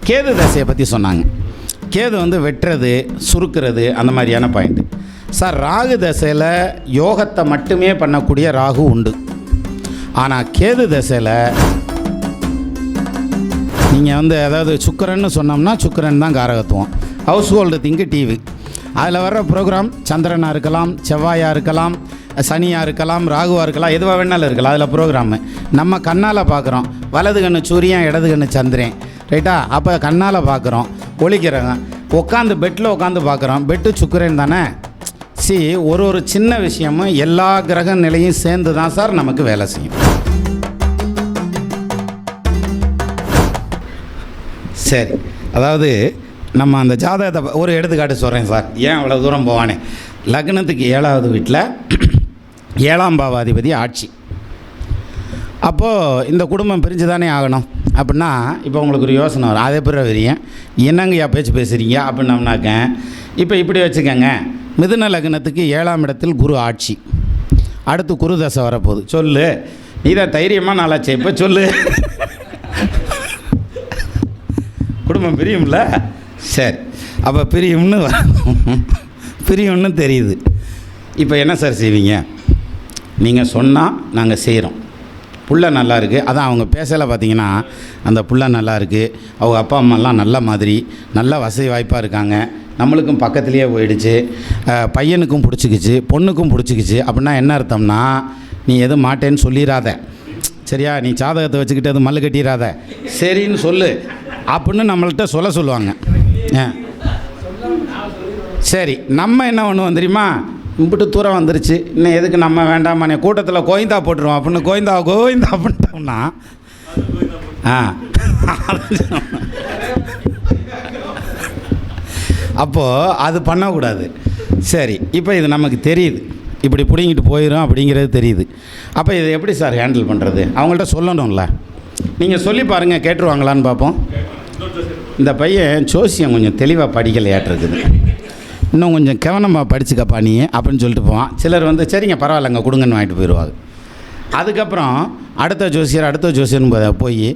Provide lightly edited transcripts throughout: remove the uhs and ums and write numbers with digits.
கேது தசையை பற்றி சொன்னாங்க. கேது வந்து வெட்டுறது, சுருக்கிறது, அந்த மாதிரியான பாயிண்ட்டு. சார், ராகு தசையில் யோகத்தை மட்டுமே பண்ணக்கூடிய ராகு உண்டு. ஆனால் கேது தசையில் நீங்கள் வந்து அதாவது சுக்கிரன்னு சொன்னோம்னா சுக்கிரன் தான் காரகத்துவம். ஹவுஸ் ஹோல்டு திங்கு டிவி, அதில் வர்ற ப்ரோக்ராம் சந்திரனாக இருக்கலாம், செவ்வாயாக இருக்கலாம், சனியாக இருக்கலாம், ராகுவாக இருக்கலாம், எதுவாக வேணாலும் இருக்கலாம். அதில் ப்ரோக்ராமு நம்ம கண்ணால் பார்க்குறோம். வலது கண்ணு சூரியன், இடது கண்ணு சந்திரன், ரைட்டா? அப்போ கண்ணால் பார்க்குறோம், ஒழிக்கிறோங்க. உட்காந்து பெட்டில் உட்காந்து பார்க்குறோம், பெட்டு சுக்கிரன் தானே. ஒரு சின்ன விஷயமும் எல்லா கிரக நிலையும் சேர்ந்து தான் சார் நமக்கு வேலை செய்யும். சரி, அதாவது நம்ம அந்த ஜாதகத்தை ஒரு எடுத்துக்காட்டு சொல்கிறேன் சார். ஏன் அவ்வளோ தூரம் போவானே? லக்னத்துக்கு 7வது வீட்டில் 7ஆம் பாவாதிபதி ஆட்சி. அப்போது இந்த குடும்பம் பிரிஞ்சு தானே ஆகணும். அப்படின்னா இப்போ உங்களுக்கு ஒரு யோசனை வரும், அதே பிற வரையும் என்னங்கய்யா பேச்சு பேசுகிறீங்க அப்படின்னம்னாக்க, இப்போ இப்படி வச்சுக்கோங்க. மிதுன லக்னத்துக்கு 7ஆம் இடத்தில் குரு ஆட்சி. அடுத்து குரு தசை வரப்போகுது. சொல்லு, நீ தான் தைரியமாக நாளாச்சு, இப்போ சொல்லு. குடும்பம் பிரியும்ல? சரி, அப்போ பிரியும்னு தெரியுது. இப்போ என்ன சார் செய்வீங்க? நீங்கள் சொன்னால் நாங்கள் செய்கிறோம். புள்ள நல்லா இருக்குது, அதான் அவங்க பேசலை பார்த்தீங்கன்னா, அந்த புள்ள நல்லா இருக்குது, அவங்க அப்பா அம்மாலாம் நல்ல மாதிரி நல்ல வசதி வாய்ப்பாக இருக்காங்க, நம்மளுக்கும் பக்கத்துலேயே போயிடுச்சு, பையனுக்கும் பிடிச்சிக்கிச்சு, பொண்ணுக்கும் பிடிச்சிக்கிச்சு. அப்படின்னா என்ன அர்த்தம்னா, நீ எதுவும் மாட்டேன்னு சொல்லிடாத, சரியா? நீ ஜாதகத்தை வச்சுக்கிட்டு எதுவும் மல்லு கட்டிடாத, சரின்னு சொல்லு அப்படின்னு நம்மள்கிட்ட சொல்லுவாங்க. சரி, நம்ம என்ன பண்ணுவோம் தெரியுமா? இப்படி தூரம் வந்துருச்சு, இன்னும் எதுக்கு நம்ம வேண்டாமானே கூட்டத்தில் கோவிந்தா போட்டுருவோம் அப்படின்னு கோவிந்தா அப்படின்ட்டோம்னா அப்போது அது பண்ணக்கூடாது. சரி, இப்போ இது நமக்கு தெரியுது, இப்படி பிடிங்கிட்டு போயிடும் அப்படிங்கிறது தெரியுது. அப்போ இதை எப்படி சார் ஹேண்டில் பண்ணுறது? அவங்கள்ட்ட சொல்லணும்ல. நீங்கள் சொல்லி பாருங்கள், கேட்டுருவாங்களான்னு பார்ப்போம். இந்த பையன் ஜோசியம் கொஞ்சம் தெளிவாக படிக்கலையாட்டிருக்குது, இன்னும் கொஞ்சம் கவனமாக படிச்சுக்கப்பா நீ அப்படின்னு சொல்லிட்டு போவான். சிலர் வந்து சரிங்க பரவாயில்லைங்க கொடுங்கன்னு வாங்கிட்டு போயிடுவாங்க. அதுக்கப்புறம் அடுத்த ஜோசியர்னு போய்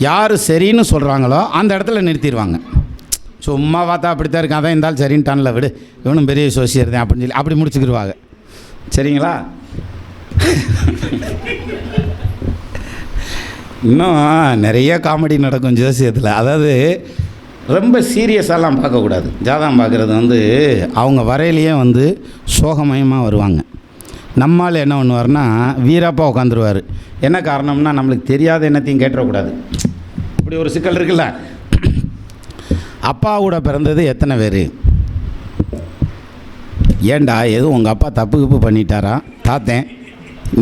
யார் சரின்னு சொல்கிறாங்களோ அந்த இடத்துல நிறுத்திடுவாங்க. சும்மா பார்த்தா அப்படித்தான் இருக்கான், அதான் இருந்தாலும் சரின்ட்டான்ல, விடு இவனும் பெரிய ஜோசியர் தான் அப்படின்னு சொல்லி அப்படி முடிச்சுக்கிடுவாங்க. சரிங்களா? இன்னும் நிறைய காமெடி நடக்கும் ஜோசியத்தில். அதாவது ரொம்ப சீரியஸாலாம் பார்க்கக்கூடாது. ஜாதகம் பார்க்குறது வந்து அவங்க வரையிலேயே வந்து சோகமயமாக வருவாங்க. நம்மால் என்ன பண்ணுவார்னா வீராப்பாக உட்காந்துருவார். என்ன காரணம்னா, நம்மளுக்கு தெரியாத என்னத்தையும் கேட்டுறக்கூடாது. இப்படி ஒரு சிக்கல் இருக்குல்ல. அப்பா கூட பிறந்தது எத்தனை பேர்? ஏண்டா எதுவும் உங்கள் அப்பா தப்பு பண்ணிட்டாரா? தாத்தேன்,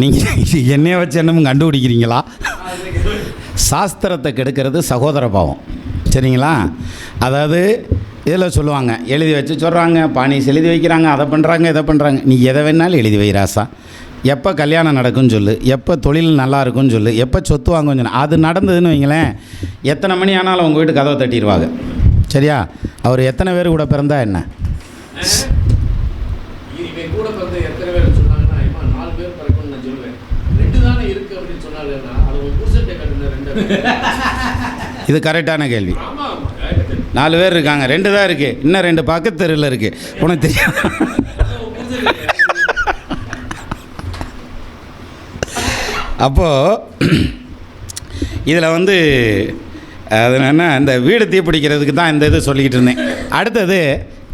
நீங்கள் என்னைய வச்சு என்னமும் கண்டுபிடிக்கிறீங்களா? சாஸ்திரத்தை கெடுக்கிறது சகோதர பாவம். சரிங்களா? அதாவது இதில் சொல்லுவாங்க, எழுதி வச்சு சொல்கிறாங்க, பானிஸ் எழுதி வைக்கிறாங்க, அதை பண்ணுறாங்க இதை பண்ணுறாங்க. நீ எதை வேணாலும் எழுதி வைராசா. எப்போ கல்யாணம் நடக்கும்னு சொல்லு, எப்போ தொழில் நல்லா இருக்குன்னு சொல்லு, எப்போ சொத்து வாங்குன்னு சொல்லு. அது நடந்ததுன்னு வைங்களேன், எத்தனை மணி ஆனாலும் உங்கள் வீட்டு கதவை தட்டிடுவாங்க. சரியா? அவர் எத்தனை பேர் கூட பிறந்தா என்ன? கூட பிறந்த எத்தனை பேர் சொன்னாங்கன்னா 4 பேர் பிறக்கணும்னு நான் சொல்லுவேன். 2 தானே இருக்குது அப்படின்னு சொன்னாங்கன்னா அது ஒரு புருஷன்ட்ட கட்டுன 2. இது கரெக்டான கேள்வி. 4 பேர் இருக்காங்க, 2 தான் இருக்குது, இன்னும் 2 பக்கத்து தெருவில் இருக்குது. உனக்கு தெரியும்? அப்போது இதில் வந்து அது என்ன, இந்த வீடு தீப்பிடிக்கிறதுக்கு தான் இந்த இது சொல்லிக்கிட்டு இருந்தேன். அடுத்தது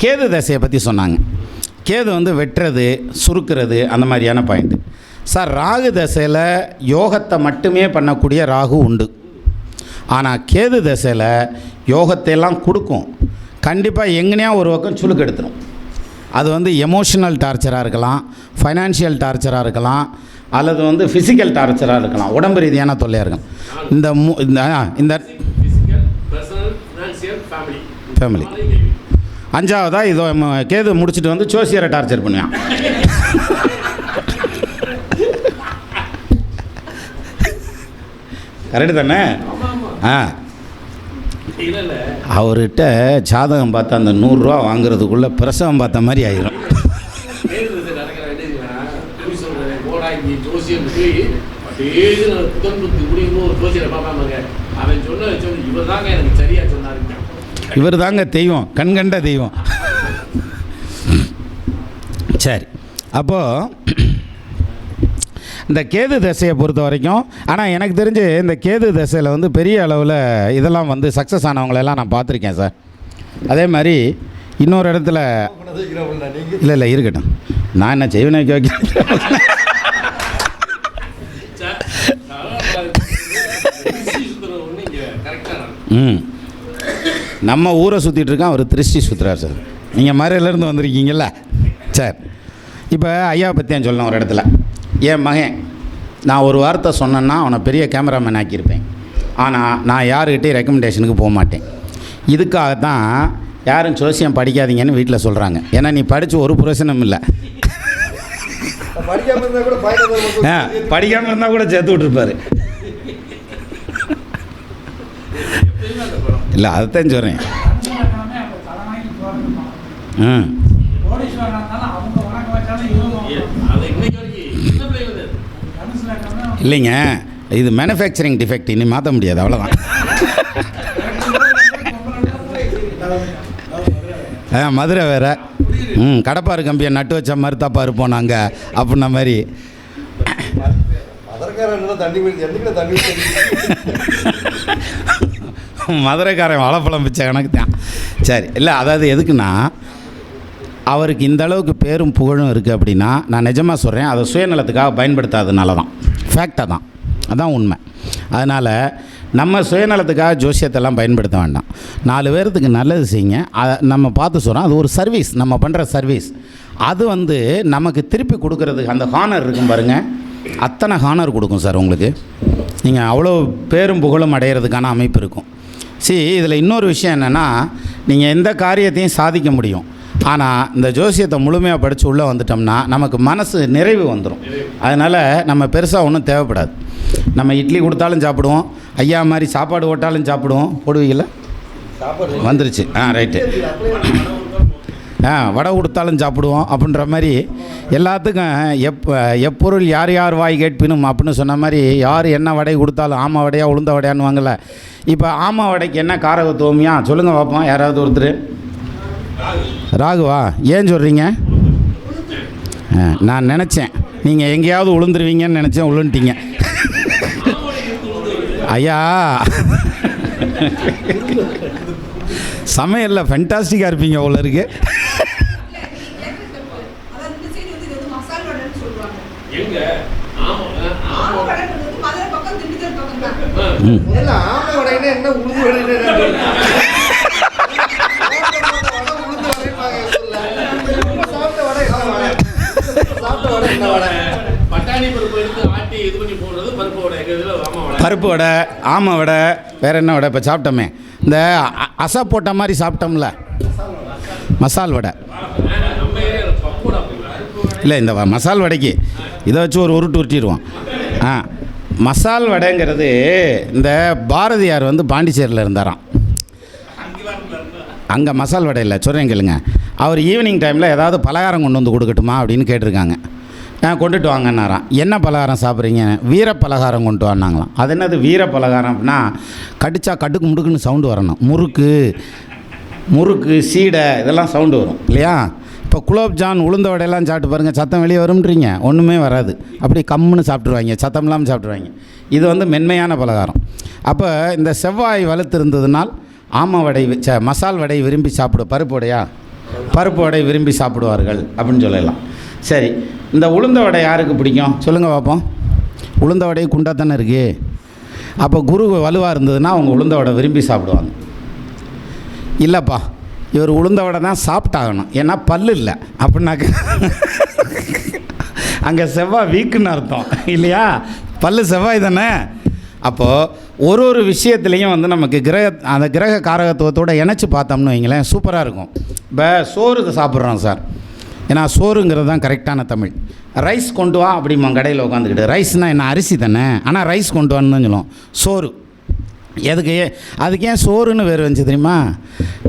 கேது தசையை பற்றி சொன்னாங்க. கேது வந்து வெட்டுறது, சுருக்கிறது, அந்த மாதிரியான பாயிண்ட்டு. சார், ராகு தசையில் யோகத்தை மட்டுமே பண்ணக்கூடிய ராகு உண்டு. ஆனால் கேது தசையில் யோகத்தையெல்லாம் கொடுக்கும். கண்டிப்பாக எங்கேனையா ஒரு பக்கம் சுளுக்கு எடுத்துரும். அது வந்து எமோஷனல் டார்ச்சராக இருக்கலாம், ஃபைனான்ஷியல் டார்ச்சராக இருக்கலாம், அல்லது வந்து ஃபிசிக்கல் டார்ச்சராக இருக்கலாம், உடம்பு ரீதியான தொல்லையாக இருக்கலாம். இந்த ஃபேமிலி 5வதா இதோ கேது முடிச்சுட்டு வந்து ஜோசியரை டார்ச்சர் பண்ணுவான். கரெக்டு தானே? அவர்கிட்ட ஜாதகம் பார்த்தா அந்த 100 ரூபா வாங்குறதுக்குள்ளே பிரசவம் பார்த்த மாதிரி ஆயிரும். அவன் சொன்ன இவர் தாங்க எனக்கு சரியா சொன்னாருங்க. இவர் தாங்க தெய்வம், கண்கண்ட தெய்வம். சரி, அப்போது இந்த கேது திசையை பொறுத்த வரைக்கும், ஆனால் எனக்கு தெரிஞ்சு இந்த கேது திசையில் வந்து பெரிய அளவில் இதெல்லாம் வந்து சக்ஸஸ் ஆனவங்களெல்லாம் நான் பார்த்துருக்கேன் சார். அதே மாதிரி இன்னொரு இடத்துல இல்லை இருக்கட்டும், நான் என்ன செய்வனே வைக்க நம்ம ஊரை சுற்றிட்டு இருக்கோம், அவர் திருஷ்டி சுற்றுறார் சார். நீங்கள் மதுரையிலேருந்து வந்திருக்கீங்கள. சரி, இப்போ ஐயாவை பற்றி நான் சொல்லணும். ஒரு இடத்துல என் மகன் நான் ஒரு வார்த்தை சொன்னேன்னா அவனை பெரிய கேமராமேன் ஆக்கியிருப்பேன். ஆனால் நான் யாருக்கிட்டே ரெக்கமெண்டேஷனுக்கு போக மாட்டேன். இதுக்காகத்தான் யாரும் ஜோசியம் படிக்காதீங்கன்னு வீட்டில் சொல்கிறாங்க. ஏன்னா நீ படித்து ஒரு புரோசனம் இல்லை. படிக்காமல் இருந்தால் கூட சேர்த்து விட்டுருப்பாரு. இல்லை, அதைத்தான் சொல்கிறேன். இல்லைங்க, இது மேனுஃபேக்சரிங் டிஃபெக்ட், இனி மாற்ற முடியாது, அவ்வளோதான். மதுரை வேறு. கடப்பாரு கம்பியை நட்டு வச்ச மாதிரி தாப்பா இருப்போம் நாங்கள் அப்படின்ன மாதிரி. மதுரைக்காரன் வாழைப்பழம் பிச்சை கணக்கு தான். சரி, இல்லை அதாவது எதுக்குன்னா அவருக்கு இந்த அளவுக்கு பேரும் புகழும் இருக்குது அப்படின்னா, நான் நிஜமாக சொல்கிறேன், அதை சுயநலத்துக்காக பயன்படுத்தாதனால தான், ஃபேக்டாக தான், அதான் உண்மை. அதனால் நம்ம சுயநலத்துக்காக ஜோசியத்தெல்லாம் பயன்படுத்த வேண்டாம். 4 பேர்த்துக்கு நல்லது செய்யுங்க. அதை நம்ம பார்த்து சொல்கிறோம், அது ஒரு சர்வீஸ், நம்ம பண்ணுற சர்வீஸ். அது வந்து நமக்கு திருப்பி கொடுக்கறதுக்கு அந்த ஹானர் இருக்கும் பாருங்கள், அத்தனை ஹானர் கொடுக்கும் சார் உங்களுக்கு. நீங்கள் அவ்வளோ பேரும் புகழும் அடையிறதுக்கான அமைப்பு இருக்கும். இதில் இன்னொரு விஷயம் என்னென்னா, நீங்கள் எந்த காரியத்தையும் சாதிக்க முடியும். ஆனால் இந்த ஜோசியத்தை முழுமையாக படித்து உள்ளே வந்துட்டோம்னா நமக்கு மனசு நிறைவு வந்துடும். அதனால் நம்ம பெருசாக ஒன்றும் தேவைப்படாது. நம்ம இட்லி கொடுத்தாலும் சாப்பிடுவோம், ஐயா மாதிரி சாப்பாடு ஓட்டாலும் சாப்பிடுவோம். போடுவீங்கள வந்துருச்சு. ரைட்டு. வடை கொடுத்தாலும் சாப்பிடுவோம் அப்படின்ற மாதிரி எல்லாத்துக்கும் எப்பொருள் யார் யார் வாய் கேட்பினும் அப்படின்னு சொன்ன மாதிரி, யார் என்ன வடை கொடுத்தாலும் ஆமா வடையா உளுந்த வடையான்னு வாங்கல. இப்போ ஆமா வடைக்கு என்ன காரகத்துவமியா சொல்லுங்கள் பார்ப்போம். யாராவது ஒருத்தர். ராகுவா? ஏன் சொல்கிறீங்க? நான் நினச்சேன் நீங்கள் எங்கேயாவது உளுந்துருவீங்கன்னு நினச்சேன், உளுந்துட்டீங்க. ஐயா சமையலில் ஃபென்டாஸ்டிக்காக இருப்பீங்க உள்ள இருக்கு. பருப்பு வடை, ஆமை வடை, வேறு என்ன வடை இப்போ சாப்பிட்டோமே, இந்த அசா போட்ட மாதிரி சாப்பிட்டோம்ல, மசால் வடை. இல்லை, இந்த மசால் வடைக்கு இதை வச்சு ஒரு உருட்டு உருட்டிடுவோம். மசால் வடைங்கிறது இந்த பாரதியார் வந்து பாண்டிச்சேரியில் இருந்தாராம். அங்கே மசால் வடை இல்லை, சொல்கிறேன் கேளுங்க. அவர் ஈவினிங் டைமில் ஏதாவது பலகாரம் கொண்டு வந்து கொடுக்கட்டுமா அப்படின்னு கேட்டிருக்காங்க. கொண்டுட்டு வாங்கன்னாராம். என்ன பலகாரம் சாப்பிட்றீங்க? வீர பலகாரம் கொண்டு வாங்கினாங்களாம். அது என்னது வீர பலகாரம் அப்படின்னா, கடிச்சா கட்டுக்கு முடுக்குன்னு சவுண்டு வரணும். முறுக்கு சீடை இதெல்லாம் சவுண்டு வரும் இல்லையா? இப்போ குலோப்ஜான் உளுந்த வடையெல்லாம் சாப்பிட்டு பாருங்கள், சத்தம் வெளியே வரும்ன்றீங்க, ஒன்றுமே வராது. அப்படி கம்முன்னு சாப்பிட்ருவாங்க, சத்தம் இல்லாமல் சாப்பிட்ருவாங்க. இது வந்து மென்மையான பலகாரம். அப்போ இந்த செவ்வாய் வலுத்து இருந்ததுனால் ஆமை வடை மசால் வடை விரும்பி பருப்பு வடை விரும்பி சாப்பிடுவார்கள் அப்படின்னு சொல்லலாம். சரி, இந்த உளுந்த வடை யாருக்கு பிடிக்கும் சொல்லுங்கள் பார்ப்போம். உளுந்த வடை குண்டாக தானே இருக்குது. அப்போ குரு வலுவாக இருந்ததுன்னா அவங்க உளுந்த வடை விரும்பி சாப்பிடுவாங்க. இல்லைப்பா, இவர் உளுந்த வடை தான் சாப்பிட்டாகணும், ஏன்னா பல்லு இல்லை அப்படின்னாக்க அங்கே செவ்வாய் வீக்குன்னு அர்த்தம் இல்லையா? பல்லு செவ்வாய் தானே. அப்போது ஒரு விஷயத்துலேயும் வந்து நமக்கு அந்த கிரக காரகத்துவத்தோடு இணைச்சி பார்த்தோம்னு வைங்களேன், சூப்பராக இருக்கும். இப்போ சோறு சாப்பிட்றோம் சார், ஏன்னா சோறுங்கிறது தான் கரெக்டான தமிழ். ரைஸ் கொண்டு வா அப்படிமா கடையில் உட்காந்துக்கிட்டு. ரைஸ்னால் என்ன? அரிசி தானே, ஆனால் ரைஸ் கொண்டு வான்னு தான் சொல்லுவோம். சோறு அதுக்கு ஏன் சோறுன்னு வேறு வந்துச்சு தெரியுமா?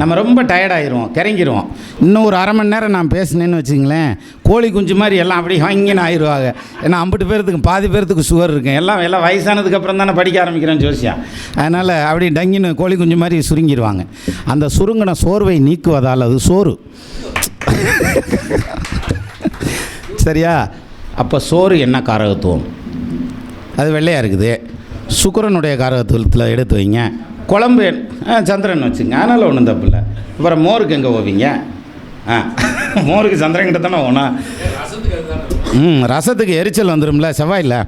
நம்ம ரொம்ப டயர்டாகிடுவோம், கிறங்கிடுவோம். இன்னும் ஒரு அரை மணி நேரம் நான் பேசினேன்னு வச்சுங்களேன், கோழி குஞ்சு மாதிரி எல்லாம் அப்படி வாங்கின்னு ஆயிடுவாங்க. ஏன்னா 50 பேர்த்துக்கு பாதி பேர்த்துக்கு சுகர் இருக்கும். எல்லாம் வயசானதுக்கப்புறம் தானே படிக்க ஆரம்பிக்கிறேன் ஜோசியம். அதனால் அப்படி டங்கின்னு கோழி குஞ்சு மாதிரி சுருங்கிடுவாங்க. அந்த சுருங்கின சோர்வை நீக்குவதால் அது சோறு. சரியா? அப்போ சோறு என்ன காரகத்துவம்? அது வெள்ளையாக இருக்குது. சுக்கிரனுடைய காரகத்துவத்தில் எடுத்து வைங்க. குழம்பு சந்திரன் வச்சுங்க, அதனால் ஒன்றும் தப்பு இல்லை. அப்புறம் மோருக்கு எங்கே போவீங்க? மோருக்கு சந்திரன்கிட்ட தானே போகணும். ரசத்துக்கு எரிச்சல் வந்துடும்ல செவ்வாயில்.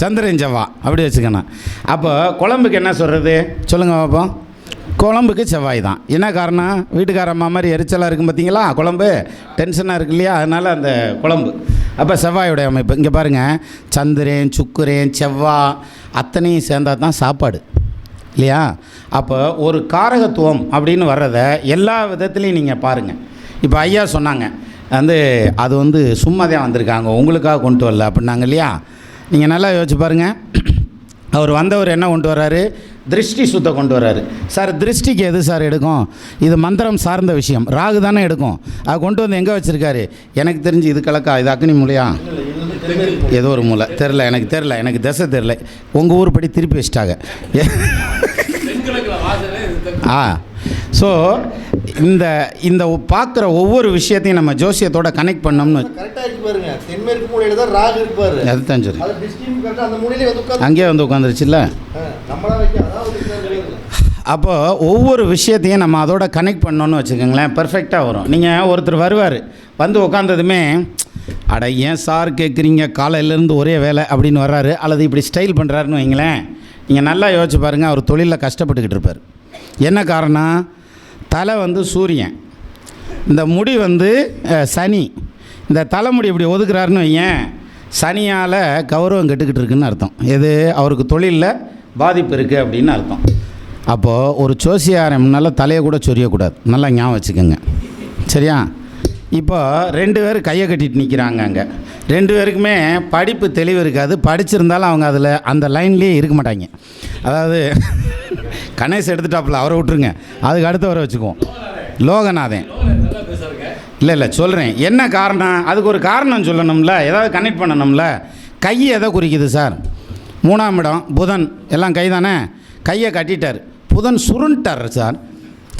சந்திரன் செவ்வாய் அப்படி வச்சுக்கணும். அப்போ குழம்புக்கு என்ன சொல்கிறது சொல்லுங்கள் பார்ப்போம். குழம்புக்கு செவ்வாய் தான். என்ன காரணம்? வீட்டுக்கார அம்மா மாதிரி எரிச்சலாக இருக்கும் பார்த்தீங்களா, குழம்பு டென்ஷனாக இருக்கு இல்லையா, அதனால் அந்த குழம்பு. அப்போ செவ்வாயோடைய அமைப்பு இங்கே பாருங்கள். சந்திரன், சுக்கிரன், செவ்வாய் அத்தனையும் சேர்ந்தா தான் சாப்பாடு இல்லையா? அப்போ ஒரு காரகத்துவம் அப்படின்னு வர்றதை எல்லா விதத்துலேயும் நீங்கள் பாருங்கள். இப்போ ஐயா சொன்னாங்க அது சும்மா தான் வந்திருக்காங்க, உங்களுக்காக கொண்டு வரல அப்படின்னாங்க இல்லையா? நீங்கள் நல்லா யோசிச்சு பாருங்கள். அவர் வந்தவர் என்ன கொண்டு வர்றாரு? திருஷ்டி சுத்த கொண்டு வர்றாரு. சார் திருஷ்டிக்கு எது சார் எடுக்கும்? இது மந்திரம் சார்ந்த விஷயம், ராகு தானே எடுக்கும். அது கொண்டு வந்து எங்கே வச்சுருக்காரு? எனக்கு தெரிஞ்சு இது கிழக்கா, இது அக்னி மூலையா, ஏதோ ஒரு மூலை தெரில, எனக்கு திசை தெரில. உங்கள் ஊர் படி திருப்பி வச்சிட்டாங்க. ஸோ இந்த பார்க்குற ஒவ்வொரு விஷயத்தையும் நம்ம ஜோசியத்தோட கனெக்ட் பண்ணோம்னு அதுதான் சரி. அங்கேயே வந்து உட்காந்துருச்சுல்ல. அப்போது ஒவ்வொரு விஷயத்தையும் நம்ம அதோட கனெக்ட் பண்ணோன்னு வச்சுக்கோங்களேன், பர்ஃபெக்டாக வரும். நீங்கள் ஒருத்தர் வருவார், வந்து உட்காந்ததுமே அட ஏன் சார் கேட்குறீங்க, காலையிலேருந்து ஒரே வேலை அப்படின்னு வர்றாரு, அல்லது இப்படி ஸ்டைல் பண்ணுறாருன்னு வைங்களேன். நீங்கள் நல்லா யோசிச்சு பாருங்கள், அவர் தொழிலில் கஷ்டப்பட்டுக்கிட்டு இருப்பார். என்ன காரணம்? தலை சூரியன், இந்த முடி சனி. இந்த தலைமுடி இப்படி ஒதுக்குறாருன்னு வையேன், சனியால் கௌரவம் கெட்டுக்கிட்டு இருக்குன்னு அர்த்தம். எது? அவருக்கு தொழிலில் பாதிப்பு இருக்குது அப்படின்னு அர்த்தம். அப்போது ஒரு ஜோசியாரன் முன்னால் தலையை கூட சொரியக்கூடாது, நல்லா ஞாபகம் வச்சுக்கோங்க. சரியா? இப்போ 2 பேர் கையை கட்டிட்டு நிற்கிறாங்க. அங்கே 2 பேருக்குமே படிப்பு தெளிவு இருக்காது. படிச்சிருந்தாலும் அவங்க அந்த லைன்லேயே இருக்க மாட்டாங்க. அதாவது கணேஷ் எடுத்துட்டாப்புல, அவரை விட்டுருங்க, அதுக்கு அடுத்தவரை வச்சுக்குவோம். லோகநாதன் இல்லை சொல்கிறேன். என்ன காரணம்? அதுக்கு ஒரு காரணம் சொல்லணும்ல, ஏதாவது கனெக்ட் பண்ணணும்ல. கை எதை குறிக்குது சார்? 3ஆம் இடம் புதன், எல்லாம் கை தானே. கையை கட்டிட்டார், புதன் சுருண்டார் சார்.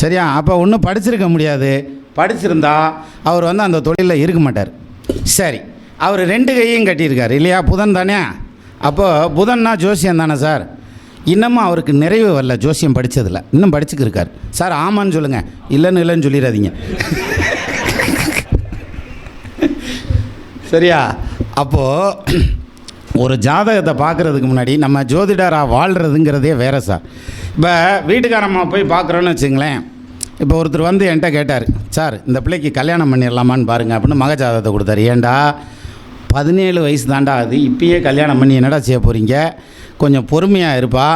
சரியா? அப்போ ஒன்றும் படிச்சிருக்க முடியாது. படிச்சிருந்தா அவர் அந்த தொழிலில் இருக்க மாட்டார். சரி, அவர் 2 கையும் கட்டியிருக்கார் இல்லையா, புதன் தானே. அப்போ புதன்னா ஜோசியம் தானே சார். இன்னமும் அவருக்கு நிறைவு வரல ஜோசியம் படித்ததில்ல, இன்னும் படிச்சுக்கிருக்கார் சார். ஆமான்னு சொல்லுங்கள், இல்லைன்னு சொல்லிடாதீங்க. சரியா? அப்போது ஒரு ஜாதகத்தை பார்க்குறதுக்கு முன்னாடி நம்ம ஜோதிடராக வாழ்கிறதுங்கிறதே வேறு சார். இப்போ வீட்டுக்காரம்மா போய் பார்க்குறோன்னு வச்சுங்களேன். இப்போ ஒருத்தர் என்கிட்ட கேட்டார், சார் இந்த பிள்ளைக்கு கல்யாணம் பண்ணிடலாமான்னு பாருங்கள் அப்படின்னு மக ஜாதகத்தை கொடுத்தாரு. ஏண்டா 17 வயசு தாண்டா அது, இப்பயே கல்யாணம் பண்ணி என்னடா செய்ய போகிறீங்க, கொஞ்சம் பொறுமையாக இருப்பா,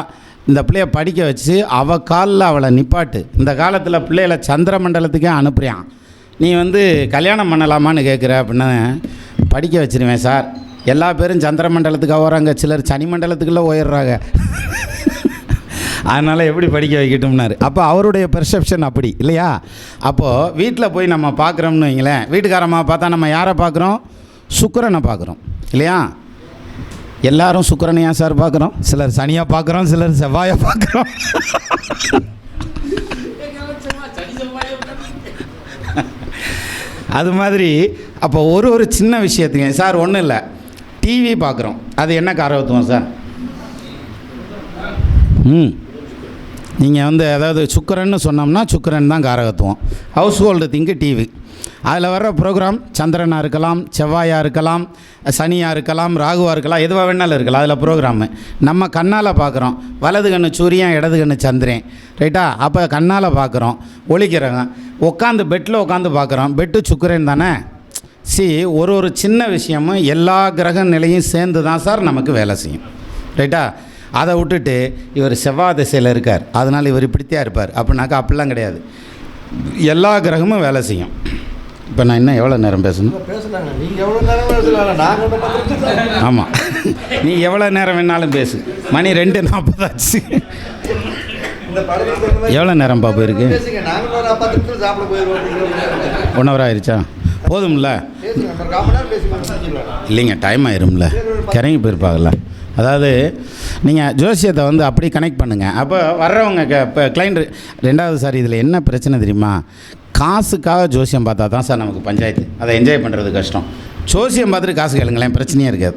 இந்த பிள்ளைய படிக்க வச்சு அவள் காலில் அவளை நிப்பாட்டு. இந்த காலத்தில் பிள்ளைகளை சந்திர மண்டலத்துக்கே அனுப்புகிறான், நீ கல்யாணம் பண்ணலாமான்னு கேட்குற அப்படின்னா படிக்க வச்சுருவேன் சார். எல்லா பேரும் சந்திர மண்டலத்துக்கு வராங்க, சிலர் சனி மண்டலத்துக்குள்ளே போயிடுறாங்க. அதனால் எப்படி படிக்க வைக்கட்டும்னாரு. அப்போ அவருடைய பெர்செப்ஷன் அப்படி இல்லையா? அப்போது வீட்டில் போய் நம்ம பார்க்குறோம்னு வைங்களேன், வீட்டுக்காரம்மா பார்த்தா நம்ம யாரை பார்க்குறோம்? சுக்கிரனை பார்க்குறோம் இல்லையா? எல்லாரும் சுக்கிரனையா சார் பார்க்குறோம், சிலர் சனியாக பார்க்குறோம், சிலர் செவ்வாயை பார்க்குறோம். அது மாதிரி அப்போ ஒரு சின்ன விஷயத்துங்க சார், ஒன்றும் இல்லை, டிவி பார்க்குறோம், அது என்ன காரகத்துவம் சார்? நீங்கள் அதாவது சுக்கிரன்னு சொன்னோம்னா சுக்கிரன் தான் காரகத்துவம். Household thing TV. அதில் வர்ற ப்ரோக்ராம் சந்திரனாக இருக்கலாம், செவ்வாயாக இருக்கலாம், சனியாக இருக்கலாம், ராகுவாக இருக்கலாம், எதுவாக வேணாலும் இருக்கலாம். அதில் ப்ரோக்ராமு நம்ம கண்ணால் பார்க்குறோம். வலது கண்ணு சூரியன், இடது கண்ணு சந்திரன், ரைட்டா? அப்போ கண்ணால் பார்க்குறோம், ஒளிக்கிறோங்க. பெட்டில் உட்காந்து பார்க்குறோம், பெட்டு சுக்கிரன் தானே. ஒரு சின்ன விஷயமும் எல்லா கிரக நிலையும் சேர்ந்து தான் சார் நமக்கு வேலை செய்யும், ரைட்டா? அதை விட்டுட்டு இவர் செவ்வாய் திசையில் இருக்கார், அதனால் இவர் இப்படித்தான் இருப்பார் அப்படின்னாக்கா அப்படிலாம் கிடையாது. எல்லா கிரகமும் வேலை செய்யும். இப்போ நான் இன்னும் எவ்வளோ நேரம் பேசணும்? பேசுனாங்க, நீங்கள் எவ்வளோ நேரம் பேசலாம், நாங்கள் ஆமாம். நீ எவ்வளோ நேரம் வேணாலும் பேசு. மணி 2:40 ஆச்சு. எவ்வளோ நேரம்ப்பா போயிருக்கு? 1 hour ஆயிடுச்சா? போதும்ல? இல்லைங்க, டைம் ஆயிரும்ல, கிறங்கி போயிருப்பாங்கல்ல. அதாவது நீங்கள் ஜோசியத்தை வந்து அப்படி கனெக்ட் பண்ணுங்கள். அப்போ வர்றவங்க இப்போ கிளைண்ட் 2வது சார் இதில் என்ன பிரச்சனை தெரியுமா? காசுக்காக ஜோசியம் பார்த்தா தான் சார் நமக்கு பஞ்சாயத்து. அதை என்ஜாய் பண்ணுறது கஷ்டம். ஜோசியம் பார்த்துட்டு காசு கேளுங்களேன், பிரச்சனையே இருக்காது.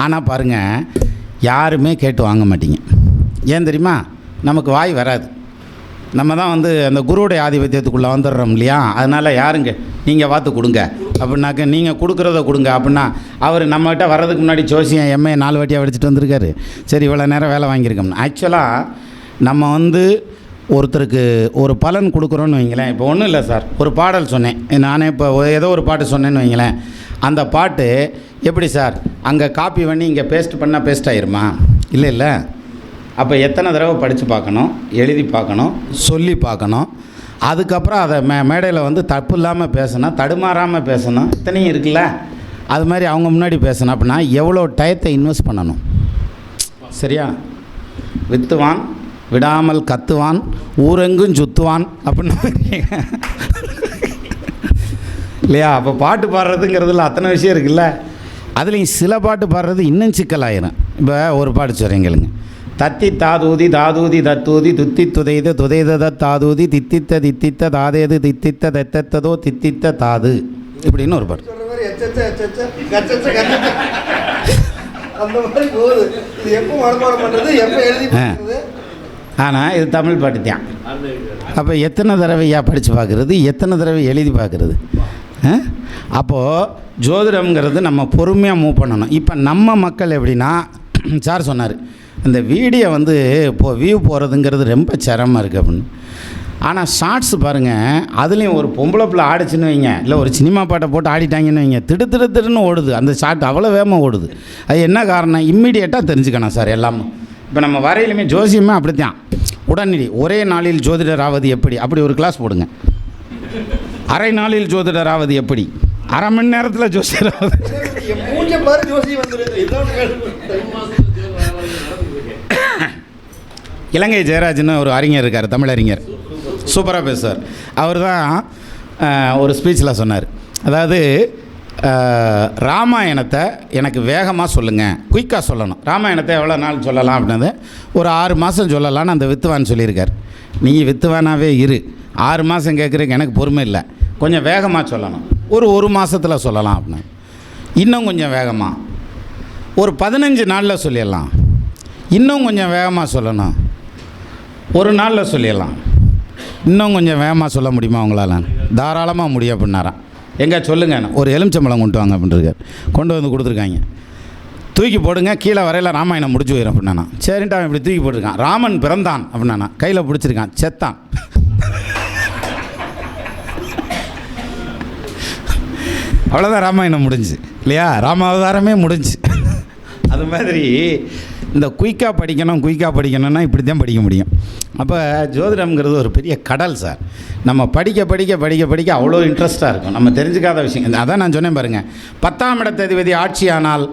ஆனால் பாருங்கள், யாருமே கேட்டு வாங்க மாட்டீங்க. ஏன் தெரியுமா? நமக்கு வாய் வராது. நம்ம தான் வந்து அந்த குருவுடைய ஆதிபத்தியத்துக்குள்ளே வந்துடுறோம் இல்லையா? அதனால் யாருங்க நீங்கள் பார்த்து கொடுங்க அப்படின்னாக்க, நீங்கள் கொடுக்குறத கொடுங்க அப்படின்னா, அவர் நம்மகிட்ட வர்றதுக்கு முன்னாடி ஜோசியம் எம்ஏ 4 வாட்டியாக படிச்சுட்டு வந்திருக்காரு. சரி, இவ்வளோ நேரம் வேலை வாங்கியிருக்கோம்னா, ஆக்சுவலாக நம்ம வந்து ஒருத்தருக்கு ஒரு பலன் கொடுக்குறோன்னு வைங்களேன். இப்போ ஒன்றும் இல்லை சார், ஒரு பாடல் சொன்னேன் நானே, இப்போ ஏதோ ஒரு பாட்டு சொன்னேன்னு வைங்களேன். அந்த பாட்டு எப்படி சார் அங்கே காப்பி பண்ணி இங்கே பேஸ்ட் பண்ணால் பேஸ்ட் ஆகிருமா? இல்லை. அப்போ எத்தனை தடவை படித்து பார்க்கணும், எழுதி பார்க்கணும், சொல்லி பார்க்கணும். அதுக்கப்புறம் அதை மேடையில் வந்து தப்பு இல்லாமல் பேசணும், தடுமாறாமல் பேசணும். இத்தனையும் இருக்குல்ல, அது மாதிரி அவங்க முன்னாடி பேசணும். அப்படின்னா எவ்வளோ டயத்தை இன்வெஸ்ட் பண்ணணும்? சரியா? வித்துவான் விடாமல் கத்துவான், ஊரெங்கும் சுற்றுவான் அப்படின்னு இல்லையா? அப்போ பாட்டு பாடுறதுங்கிறதுல அத்தனை விஷயம் இருக்குல்ல. அதுலேயும் சில பாட்டு பாடுறது இன்னும் சிக்கலாயிரும். இப்போ ஒரு பாட்டு சொல்கிறீங்களுங்க. தத்தி தாதூதி தாதூதி தத்தூதி துத்தி துதைத துதைத தாதூதி தித்தித்த தித்தித்த தாதேது தித்தித்த தத்தத்ததோ தித்தித்த தாது, இப்படின்னு ஒரு பாட்டு. ஆனால் இது தமிழ் பாட்டு தான். அப்போ எத்தனை தடவையாக படித்து பார்க்குறது, எத்தனை தடவை எழுதி பார்க்குறது? அப்போது ஜோதிடம்ங்கிறது நம்ம பொறுமையாக மூவ் பண்ணணும். இப்போ நம்ம மக்கள் எப்படின்னா, சார் சொன்னார், இந்த வீடியோ வந்து இப்போது வியூ போகிறதுங்கிறது ரொம்ப சிரமமாக இருக்குது அப்படின்னு. ஆனால் ஷார்ட்ஸ் பாருங்கள், அதுலேயும் ஒரு பொம்பளை பிள்ளை ஆடிச்சுன்னு வைங்க, இல்லை ஒரு சினிமா பாட்டை போட்டு ஆடிட்டாங்கன்னு வைங்க, திடுன்னு ஓடுது அந்த ஷார்ட், அவ்வளோ வேகமாக ஓடுது. அது என்ன காரணம்? இம்மிடியேட்டாக தெரிஞ்சுக்கணும் சார் எல்லாமே. இப்போ நம்ம வரையிலுமே ஜோசியமே அப்படித்தான். உடனடி ஒரே நாளில் ஜோதிடர் ஆவது எப்படி, அப்படி ஒரு கிளாஸ் போடுங்க. அரை நாளில் ஜோதிடர் ஆவது எப்படி, அரை மணி நேரத்தில் ஜோசியர் ஆகுது. இலங்கை ஜெயராஜ்னு ஒரு அறிஞர் இருக்கார், தமிழறிஞர், சூப்பராக பேசுவார். அவர் தான் ஒரு ஸ்பீச்சில் சொன்னார், அதாவது ராமாயணத்தை எனக்கு வேகமாக சொல்லுங்கள், குயிக்காக சொல்லணும். ராமாயணத்தை எவ்வளோ நாள் சொல்லலாம் அப்படின்னது ஒரு 6 மாதம் சொல்லலான்னு அந்த வித்துவான் சொல்லியிருக்கார். நீ வித்துவானாவே இரு, 6 மாதம் கேட்குறதுக்கு எனக்கு பொறுமை இல்லை, கொஞ்சம் வேகமாக சொல்லணும், ஒரு மாதத்தில் சொல்லலாம் அப்படின்னு. இன்னும் கொஞ்சம் வேகமாக ஒரு 15 நாளில் சொல்லிடலாம், இன்னும் கொஞ்சம் வேகமாக சொல்லணும், 1 நாளில் சொல்லிடலாம், இன்னும் கொஞ்சம் வேகமாக சொல்ல முடியுமா உங்களால்? தாராளமாக முடியும் அப்படின்னாரான். எங்கே சொல்லுங்க, ஒரு எலுமிச்சம்பழம் கொண்டு வாங்க அப்படின்ட்டு கொண்டு வந்து கொடுத்துருக்காங்க. தூக்கி போடுங்க, கீழே வரையில் ராமாயணம் முடிச்சு போயிடும் அப்படின்னா. சரின்ட்டு அவன் இப்படி தூக்கி போட்டிருக்கான். ராமன் பிறந்தான் அப்படின்னா, கையில் பிடிச்சிருக்கான், செத்தான். அவ்வளோதான், ராமாயணம் முடிஞ்சு இல்லையா? ராமாவதாரமே முடிஞ்சு. அது மாதிரி இந்த குயிக்காக படிக்கணும்னா இப்படி தான் படிக்க முடியும். அப்போ ஜோதிடம்ங்கிறது ஒரு பெரிய கடல் சார். நம்ம படிக்க அவ்வளோ இன்ட்ரெஸ்ட்டாக இருக்கும், நம்ம தெரிஞ்சுக்காத விஷயம். அதான் நான் சொன்னேன் பாருங்கள், 10ஆம் இடத்ததிபதி ஆட்சி ஆனால்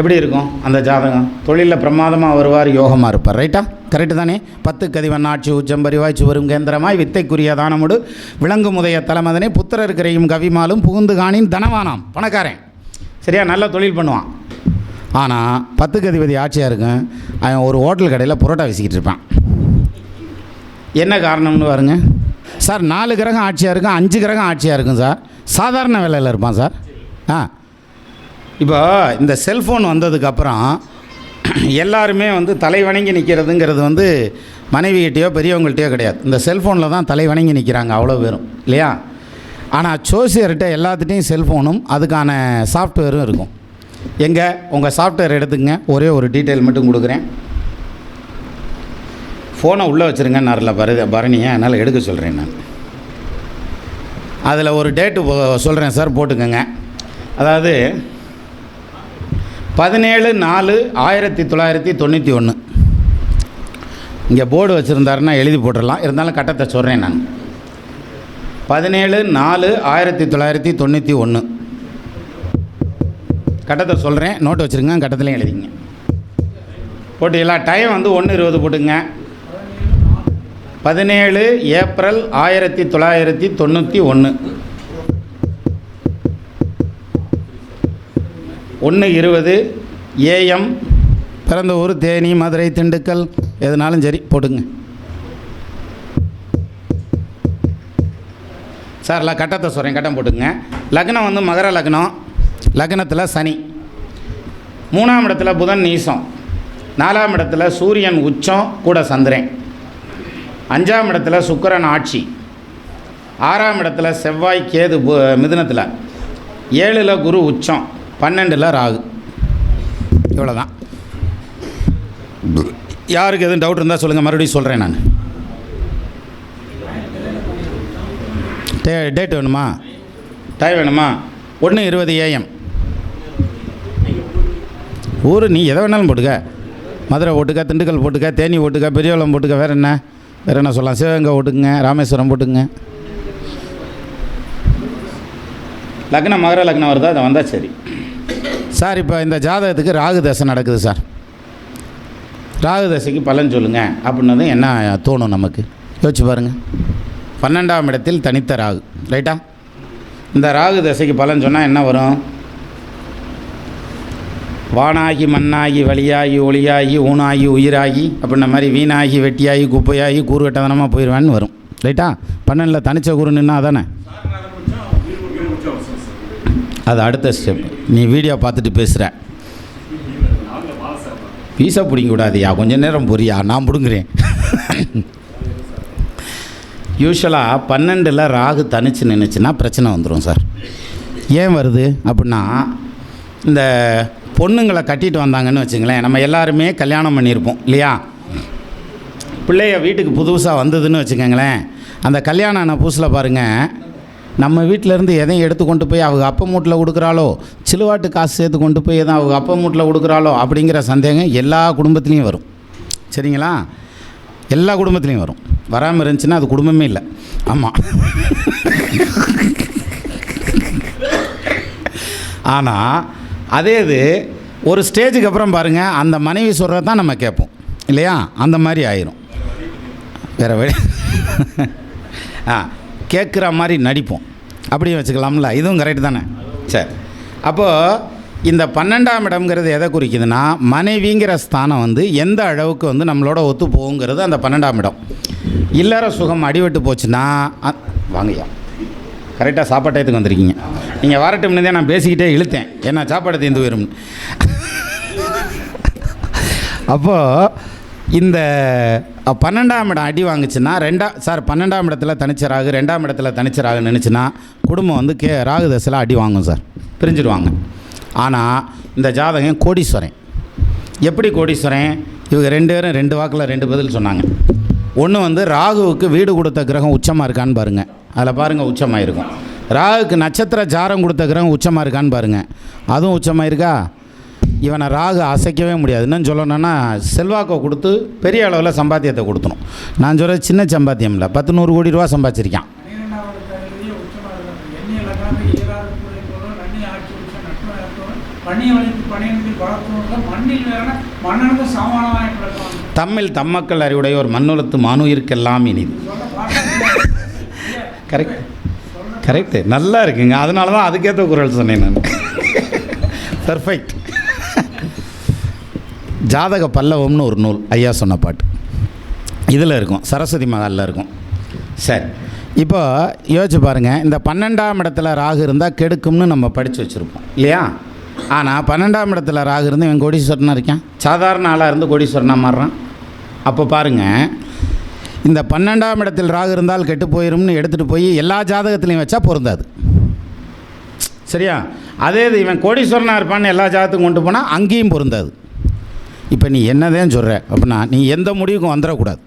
எப்படி இருக்கும் அந்த ஜாதகம்? தொழிலில் பிரமாதமாக வருவார், யோகமாக இருப்பார். ரைட்டா? கரெக்டு தானே? 10க்கு அதிபன் ஆட்சி உச்சம் பரிவாய்ச்சி வரும் கேந்திரமாய் வித்தைக்குரிய தானமுடு விலங்கு முதைய தலைமதனை புத்திரர் கிரையும் கவிமாலும் புகுந்து காணின் தனவானாம், பணக்காரன். சரியா? நல்ல தொழில் பண்ணுவான். ஆனால் 10க்கு அதிபதி ஆட்சியாக இருக்கும், அவன் ஒரு ஹோட்டல் கடையில் புரோட்டா வீசிக்கிட்டு இருப்பான். என்ன காரணம்னு பாருங்க சார். 4 கிரகம் ஆட்சியாக இருக்கும், 5 கிரகம் ஆட்சியாக இருக்கும் சார், சாதாரண வேலையில் இருப்பான் சார். இப்போ இந்த செல்ஃபோன் வந்ததுக்கப்புறம் எல்லாருமே வந்து தலை வணங்கி நிற்கிறதுங்கிறது வந்து மனைவிகிட்டையோ பெரியவங்கள்ட்டையோ கிடையாது, இந்த செல்ஃபோனில் தான் தலை வணங்கி நிற்கிறாங்க அவ்வளோ பேரும் இல்லையா? ஆனால் ஜோசியர்கிட்ட எல்லாத்துட்டையும் செல்ஃபோனும் அதுக்கான சாஃப்ட்வேரும் இருக்கும். எங்கே உங்கள் சாஃப்ட்வேர் எடுத்துக்கங்க, ஒரே ஒரு டீட்டெயில் மட்டும் கொடுக்குறேன். ஃபோனை உள்ளே வச்சுருங்கன்னாரில் பரணியை, அதனால் எடுக்க சொல்கிறேன் நான். அதில் ஒரு டேட்டு சொல்கிறேன் சார், போட்டுக்கோங்க. அதாவது 17/4/1991. இங்கே போர்டு வச்சுருந்தாருன்னா எழுதி போட்டுடலாம், இருந்தாலும் கட்டத்தை சொல்கிறேன் நான். 17/4/1991. கட்டத்தை சொல்கிறேன், நோட்டு வச்சுருங்க, கட்டத்துலையும் எழுதிங்க. போட்டிங்களா? டைம் வந்து 1:20 போட்டுங்க. 17 ஏப்ரல் 1991. 1:20 AM. பிறந்த ஊர் தேனி, மதுரை, திண்டுக்கல், எதுனாலும் சரி போட்டுங்க. சார் கட்டத்தை சொல்கிறேன், கட்டம் போட்டுங்க. லக்னம் வந்து மகர லக்னம். லக்னத்தில் சனி. 3ஆம் இடத்துல புதன் நீசம். 4ஆம் இடத்துல சூரியன் உச்சம் கூட சந்திரன். 5ஆம் இடத்துல சுக்கிரன் ஆட்சி. 6ஆம் இடத்துல செவ்வாய் கேது மிதுனத்தில். 7ல் குரு உச்சம். 12ல் ராகு. இவ்வளோதான். யாருக்கு எதுவும் டவுட் இருந்தால் சொல்லுங்கள், மறுபடியும் சொல்கிறேன் நான். டேட் வேணுமா? டைம் வேணுமா? 1:20 AM. ஊர் நீ எதை வேணாலும் போட்டுக்க. மதுரை போட்டுக்க, திண்டுக்கல் போட்டுக்க, தேனி போட்டுக்க, பெரியவளம் போட்டுக்க, வேறு என்ன சொல்லலாம்? சிவகங்கை போட்டுக்குங்க, ராமேஸ்வரம் போட்டுக்குங்க. லக்னம் மகர லக்னம் வருதா? அதை வந்தால் சரி சார். இப்போ இந்த ஜாதகத்துக்கு ராகு தசை நடக்குது சார். ராகு தசைக்கு பலன் சொல்லுங்கள் அப்படின்னதும் என்ன தோணும் நமக்கு? யோசிச்சு பாருங்கள். 12ஆம் இடத்தில் தனித்த ராகு, ரைட்டா? இந்த ராகு தசைக்கு பலன் சொன்னால் என்ன வரும்? வானாகி மண்ணாகி வழியாகி ஒளியாகி ஊனாகி உயிராகி அப்படின்ன மாதிரி வீணாகி வெட்டியாகி குப்பையாகி கூறு கட்டதனமாக போயிடுவான்னு வரும், ரைட்டா? 12ல் தனிச்ச கூறு நின்னா தானே அது அடுத்த ஸ்டெப். நீ வீடியோ பார்த்துட்டு பேசுகிற. பீஸா பிடிங்க கூடாதியா, கொஞ்சம் நேரம் பொரியா, நான் பிடுங்குறேன். யூஸ்வலாக 12ல் ராகு தனிச்சு நின்றுச்சுன்னா பிரச்சனை வந்துடும் சார். ஏன் வருது அப்படின்னா, இந்த பொண்ணுங்களை கட்டிட்டு வந்தாங்கன்னு வச்சுங்களேன், நம்ம எல்லாருமே கல்யாணம் பண்ணியிருப்போம் இல்லையா? பிள்ளைய வீட்டுக்கு புதுசாக வந்ததுன்னு வச்சுக்கோங்களேன், அந்த கல்யாணம் ஆன புதுசில் பாருங்கள், நம்ம வீட்டிலேருந்து எதையும் எடுத்து கொண்டு போய் அவங்க அப்பா மூட்டில் கொடுக்குறாளோ, சிலுவாட்டு காசு சேர்த்து கொண்டு போய் எதுவும் அவங்க அப்பா மூட்டில் கொடுக்குறாளோ அப்படிங்கிற சந்தேகம் எல்லா குடும்பத்துலேயும் வரும். சரிங்களா? எல்லா குடும்பத்துலேயும் வரும். வராமல் இருந்துச்சுன்னா அது குடும்பமே இல்லை. ஆமாம். ஆனால் அதே இது ஒரு ஸ்டேஜுக்கு அப்புறம் பாருங்கள், அந்த மனைவி சொல்கிறது தான் நம்ம கேட்போம் இல்லையா? அந்த மாதிரி ஆயிரும். வேறு வழி கேட்குற மாதிரி நடிப்போம், அப்படியே வச்சுக்கலாம்ல. இதுவும் கரெக்டு தானே? சரி. அப்போது இந்த 12ஆம் இடம்ங்கிறது எதை குறிக்குதுன்னா, மனைவிங்கிற ஸ்தானம் வந்து எந்த அளவுக்கு வந்து நம்மளோட ஒத்து போகுங்கிறது அந்த 12ஆம் இடம். இல்லற சுகம் அடிபட்டு போச்சுன்னா, வாங்கய்யா கரெக்டாக சாப்பாட்டத்துக்கு வந்திருக்கீங்க. நீங்கள் வரட்டு முன்னே நான் பேசிக்கிட்டே இழுத்தேன், ஏன்னா சாப்பாடு தீர்ந்து போயிடும். அப்போது இந்த 12ஆம் இடம் அடி வாங்குச்சுன்னா, 12ஆம் இடத்துல தனிச்சராகு, 2ஆம் இடத்துல தனிச்சராகு நினச்சின்னா குடும்பம் வந்து ராகு தசையில் அடி வாங்கும் சார், பிரிஞ்சிடுவாங்க. ஆனால் இந்த ஜாதகம் கோடீஸ்வரன். எப்படி கோடீஸ்வரன்? இவங்க 2 பேரும் 2 வாக்கில் 2 பதில் சொன்னாங்க. ஒன்று வந்து ராகுவுக்கு வீடு கொடுத்த கிரகம் உச்சமாக இருக்கான்னு பாருங்கள், அதில் பாருங்கள் உச்சமாக இருக்கும். ராகுக்கு நட்சத்திர ஜாரம் கொடுத்த கிரகம் உச்சமாக இருக்கான்னு பாருங்கள், அதுவும் உச்சமாக இருக்கா? இவனை ராகு அசைக்கவே முடியாது. இன்னும் சொல்லணுன்னா செல்வாக்கை கொடுத்து பெரிய அளவில் சம்பாத்தியத்தை கொடுத்தணும். நான் சொல்கிறது சின்ன சம்பாத்தியம் இல்லை, 10-100 கோடி ரூபா சம்பாதிச்சிருக்கான். தமிழ் தம்மக்கள் அறிவுடைய ஒரு மண்ணுலத்து மானுயிருக்கெல்லாம் இனிது. கரெக்ட் கரெக்டு, நல்லா இருக்குங்க. அதனால தான் அதுக்கேற்ற குரல் சொன்னேன் நான். பர்ஃபெக்ட். ஜாதக பல்லவம்னு ஒரு நூல், ஐயா சொன்ன பாட்டு இதில் இருக்கும், சரஸ்வதி மகாலில் இருக்கும். சரி, இப்போ யோசிச்சு பாருங்கள், இந்த 12ஆம் இடத்துல ராகு இருந்தால் கெடுக்கும்னு நம்ம படித்து வச்சுருப்போம் இல்லையா? ஆனால் 12ஆம் இடத்துல ராகு இருந்து இவன் கோடீஸ்வரனாக இருக்கான், சாதாரண ஆளாக இருந்து கோடீஸ்வரனாக மாறுறான். அப்போ பாருங்கள், இந்த 12ஆம் இடத்தில் ராகு இருந்தால் கெட்டு போயிரும்னு எடுத்துகிட்டு போய் எல்லா ஜாதகத்துலையும் வச்சா பொருந்தாது, சரியா? அதே இது இவன் கோடீஸ்வரனாக இருப்பான்னு எல்லா ஜாதகத்துக்கும் கொண்டு போனால் அங்கேயும் பொருந்தாது. இப்போ நீ என்னதான் சொல்கிற அப்படின்னா, நீ எந்த முடிவுக்கும் வந்துடக்கூடாது.